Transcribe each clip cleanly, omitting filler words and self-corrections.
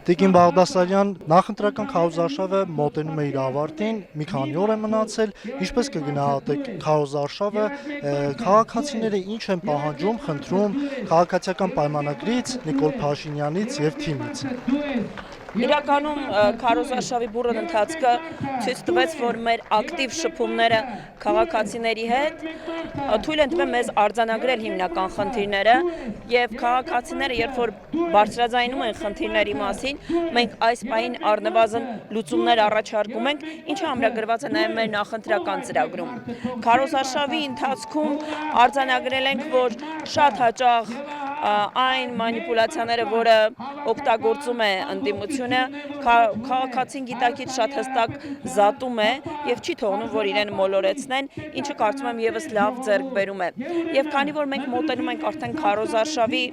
Տիկին Բաղդասարյան, նախընտրական քարոզարշավը մոտենում է իր ավարտին, մի քանի օր է մնացել, ինչպես կգնահատեք քարոզարշավը, քաղաքացիները ինչ են պահանջում, խնդրում քաղաքացիական պայմանագրից, Նիկոլ Փաշինյանից եւ թիմից։ Իրականում քարոզարշավի բուռն ընթացքը ցույց տվեց, որ մեր ակտիվ շփումները քաղաքացիների հետ թույլ են տվել մեզ արձանագրել հիմնական խնդիրները եւ քաղաքացիները, երբ որ բարձրաձայնում են խնդիրների մասին, մենք այս պահին առնվազն լուծումներ առաջարկում ենք, ինչը ամրագրված է նաեւ մեր նախընտրական ծրագրում։ Քարոզարշավի ընթացքում արձանագրել ենք, որ շատ հաճախ այն մանիպուլյացիաները, որը օգտագործում է ընդդիմությունը, քաղաքացին գիտակից շատ հստակ զատում է եւ չի թողնում, որ իրեն մոլորեցնեն, ինչը կարծում եմ եւս լավ ձեռքբերում է։ Եվ քանի որ մենք մոտենում ենք արդեն քարոզարշավի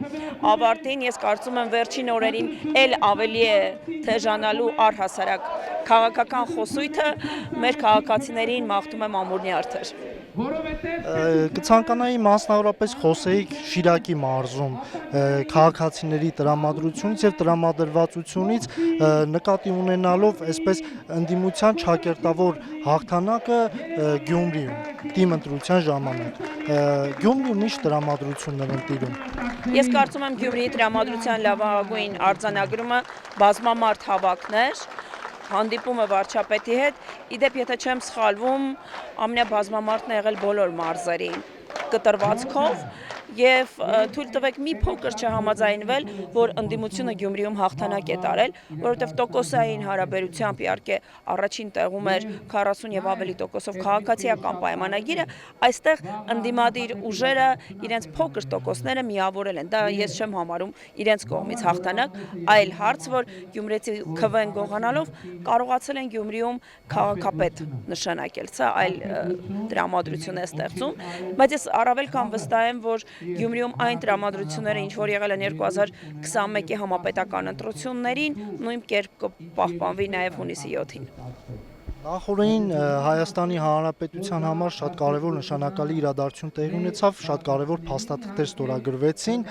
ավարտին, ես կարծում եմ վերջին օրերին էլ ավելի է թեժանալու առհասարակ քաղաքական խոսույթը, մեր քաղաքացիներին մաղթում եմ ամուր արդար։ Կցանկանայի մասնավորապես խոսեիք Շիրակի մարզում քաղաքացիների տրամադրությունից եւ տրամադրվածությունից, նկատի ունենալով այսպես ընդդիմության ճակերտավոր հաղթանակը Գյումրիում թիմ ընտրության ժամանակ։ Գյումրիում ինչ տրամադրություններ են տիրում։ Ես կարծում եմ Գյումրիի տրամադրության լավագույն արձանագրումը բազմամարդ հավաքներ, հանդիպումը վարչապետի հետ, իդեպ եթե չեմ սխալվում, ամենաբազմամարտն է եղել բոլոր մարզերի կտրվածքով եւ թույլ տվեք մի փոքր չհամաձայնվել, որ ընդդիմությունը Գյումրիում հաղթանակ է տարել, որովհետեւ տոկոսային հարաբերությամբ իհարկե առաջին տեղում էր 40 եւ ավելի տոկոսով քաղաքացիական պայմանագիրը, այստեղ ընդդիմադիր ուժերը իրենց փոքր տոկոսները միավորել են։ Դա ես չեմ համարում իրենց կողմից հաղթանակ, այլ հարց, որ գյումրեցի ՔՎ-ն գողանալով կարողացել են Գյումրիում քաղաքապետ նշանակել, սա այլ տրամադրություն է ստեղծում, բայց ես առավել կամ վստահ եմ, որ Գյումրիում այն տրամադրությունները, ինչ որ եղել են 2021-ի համապետական ընտրություններին, նույն կերպ կպահպանվի նաև հունիսի 7-ին։ Նախորդին Հայաստանի Հանրապետության համար շատ կարևոր նշանակալի իրադարձություն տեղի ունեցավ, շատ կարևոր փաստաթղթեր ստորագրվեցին,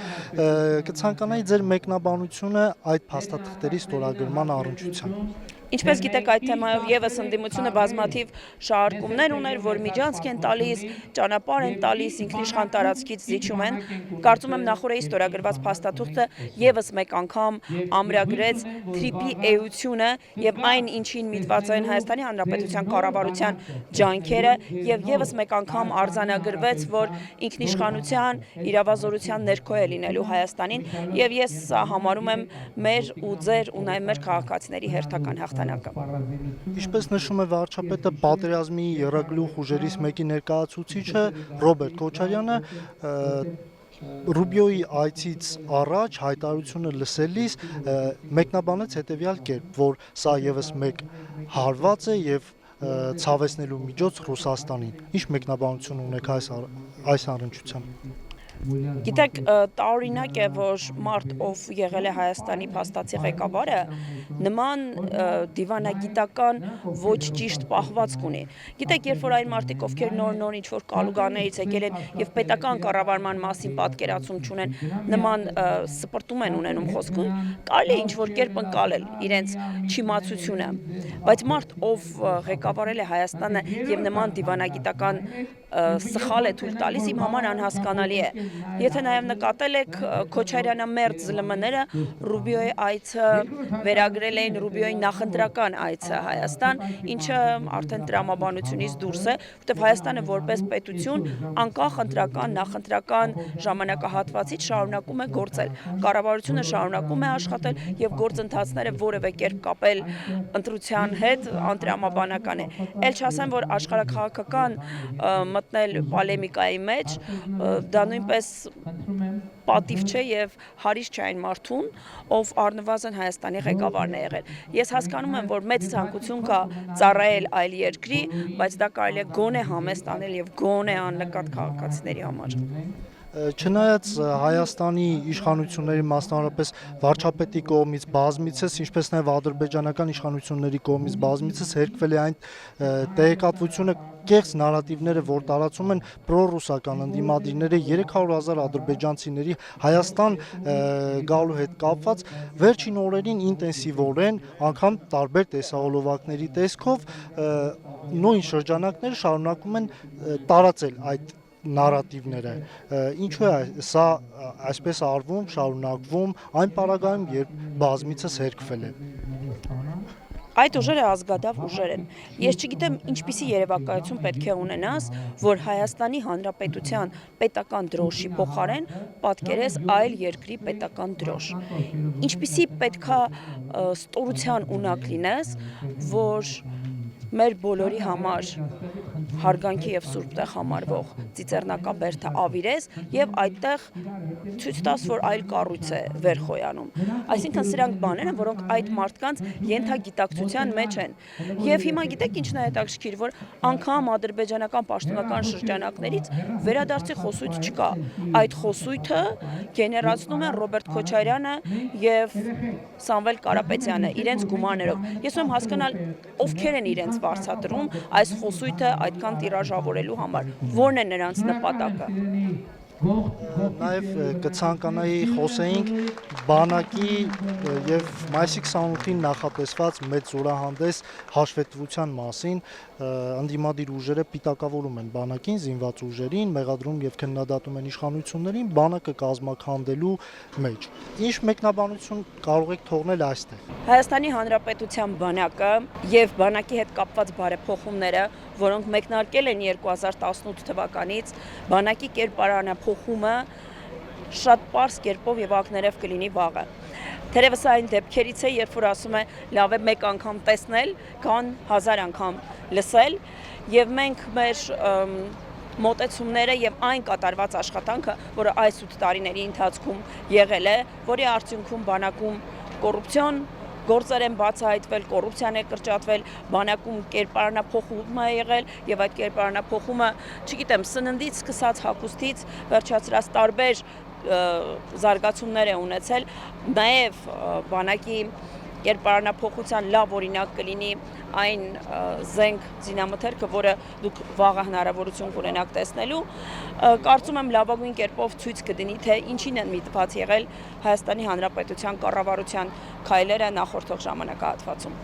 կցանկանայի ձեր մեկնաբանությունը այդ փաստաթղթերի ստորագրման առնչությամբ։ Ինչպես գիտեք, այդ թեմայով եւս ընդդիմությունը բազմաթիվ շահարկումներ ուներ, որ միջանցք են տալիս, ճանապարհ են տալիս, ինքնիշխան տարածքից զիջում են։ Կարծում եմ նախորդի ստորագրված փաստաթուղթը եւս մեկ անգամ ամրագրեց թրիպի էությունը եւ այն, ինչին միտված են Հայաստանի Հանրապետության կառավարության ջանքերը եւ եւս մեկ անգամ արձանագրվեց, որ ինքնիշխանության իրավազորության ներքո է լինելու Հայաստանին եւ ես սա համարում եմ մեր ու ձեր ու նաեւ մեր քաղաքացիների հերթական հաղթանակը։ Ինչպես նշում է վարչապետը, պատերազմի եռագլուխ ուժերից մեկի ներկայացուցիչը Ռոբերտ Քոչարյանը Ռուբիոյի այցից առաջ հայտարարությունը լսելիս մեկնաբանեց հետևյալ կերպ, որ սա եւս մեկ հարված է եւ ցավեցնելու միջոց Ռուսաստանին։ Ինչ մեկնաբանություն ունեք այս առնչությամբ։ Գիտեք, տարօրինակ է, որ մարդ, ով եղել է Հայաստանի փաստացի ղեկավարը, նման դիվանագիտական ոչ ճիշտ պահվածք ունի։ Գիտեք, երբ որ այն մարդիկ, ովքեր նոր ինչ-որ կալուգաներից եկել են եւ պետական կառավարման մասին պատկերացում չունեն, նման սպրտում են ունենում խոսքում, կարելի է ինչ-որ կերպ ընկալել իրենց չիմացությունը։ Բայց մարդ, ով ղեկավարել է Հայաստանը եւ նման դիվանագիտական սխալ է թույլ տալիս, իմ համար անհասկանալի է։ Եթե նաև նկատել եք Քոչարյանամերձ ԶԼՄ-ները Ռուբիոյի այցը վերագրել էին Ռուբիոյի նախընտրական այցը Հայաստան, ինչը արդեն տրամաբանությունից դուրս է, որտեղ Հայաստանը որպես պետություն անկախ ընտրական, նախընտրական ժամանակահատվածից շարունակում է գործել։ Կառավարությունը շարունակում է աշխատել եւ գործընթացները որևէ կերպ կապել ընտրության հետ անտրամաբանական է։ Էլ չասեմ, որ աշխարհաքաղաքական մտնել պոլեմիկայի մեջ, դա նույնպես պատիվ չէ եւ հարիստ չէ այն մարդուն, ով առնվազն Հայաստանի ղեկավարն է եղել։ Ես հասկանում եմ, որ մեծ ցանկություն կա ծառայել այլ երկրի, բայց դա կարելի է գոնե համեստ անել եւ գոնե աննկատ քաղաքացիների համար։ Չնայած Հայաստանի իշխանությունների մասնավորապես վարչապետի կողմից բազմիցս, ինչպես նաև ադրբեջանական իշխանությունների կողմից բազմիցս հերկվել է այն տեղեկատվությունը, կեղծ նարատիվները, որ տարածում են պրոռուսական ընդդիմադիրները 300,000 ադրբեջանցիների Հայաստան գալու հետ կապված վերջին օրերին ինտենսիվորեն անգամ տարբեր տեսահոլովակների տեսքով նույն շրջանակները շարունակում են տարածել այդ նարատիվները, ինչու է սա այսպես արվում, շարունակվում այն պարագայում, երբ բազմիցս հերկվել է։ Այդ ուժերը ազգադավ ուժեր են։ Ես չգիտեմ ինչպիսի երևակայություն պետք է ունենաս, որ Հայաստանի Հանրապետության պետական դրոշի փոխարեն պատկերես այլ երկրի պետական դրոշ։ Ինչպիսի պետքա ստորության ունակ լինես, որ մեր բոլորի համար հարգանքի եւ սուրբ տեղ համարվող ծիծեռնակաբերդը ավիրես եւ այդտեղ ցույց տաս, որ այլ կառույց է վեր խոյանում։ Այսինքն սրանք բաներ են, որոնք այդ մարդկանց ենթագիտակցության մեջ են։ Եվ հիմա գիտեք ինչն է հետաքրքիր, որ անգամ ադրբեջանական պաշտոնական շրջանակներից վերադարձի խոսույթ չկա։ Այդ խոսույթը գեներացնում են Ռոբերտ Քոչարյանը եւ Սամվել Կարապետյանը իրենց գումարներով։ Ես ուզում հասկանալ ովքեր են իրենց վարձատրում այս խոսույթը այդքան տիրաժավորելու համար, որն է նրանց նպատակը։ Նաև կցանկանայի խոսեինք բանակի եւ մայիսի 28-ին նախատեսված մեծ զորահանդես հաշվետվության մասին, ընդդիմադիր ուժերը պիտակավորում են բանակին, զինված ուժերին, մեղադրում եւ քննադատում են իշխանություններին բանակը կազմաքանդելու մեջ։ Ինչ մեկնաբանություն կարող եք թողնել այստեղ։ Հայաստանի Հանրապետության բանակը եւ բանակի հետ կապված բարեփոխումները, որոնք մեկնարկել են 2018 թվականից, բանակի կերպարանափոխումը շատ պարզ կերպով եւ ակներև կլինի վաղը։ Թերևս այն դեպքերից է, երբ որ ասում է լավ է մեկ անգամ տեսնել, քան 1000 անգամ լսել, եւ մենք մեր մոտեցումները եւ այն կատարված աշխատանքը, որը այս 8 տարիների ընթացքում եղել է, որի արդյունքում բանակում կոռուպցիոն գործեր են բացահայտվել, կոռուպցիան է կրճատվել, բանակում կերպարանափոխում է եղել եւ այդ կերպարանափոխումը, չգիտեմ, սննդից սկսած հագուստից վերջացրած տարբեր զարգացումներ է ունեցել, նաեւ բանակի կերպարանափոխության լավ օրինակ կլինի այն զենք զինամթերքը, որը դուք վաղը հնարավորություն կունենաք տեսնելու, կարծում եմ լավագույն կերպով ցույց կդնի, թե ինչին են միտված եղել Հայաստանի Հանրապետության կառավարության քայլերը նախորդող ժամանակահատվածում։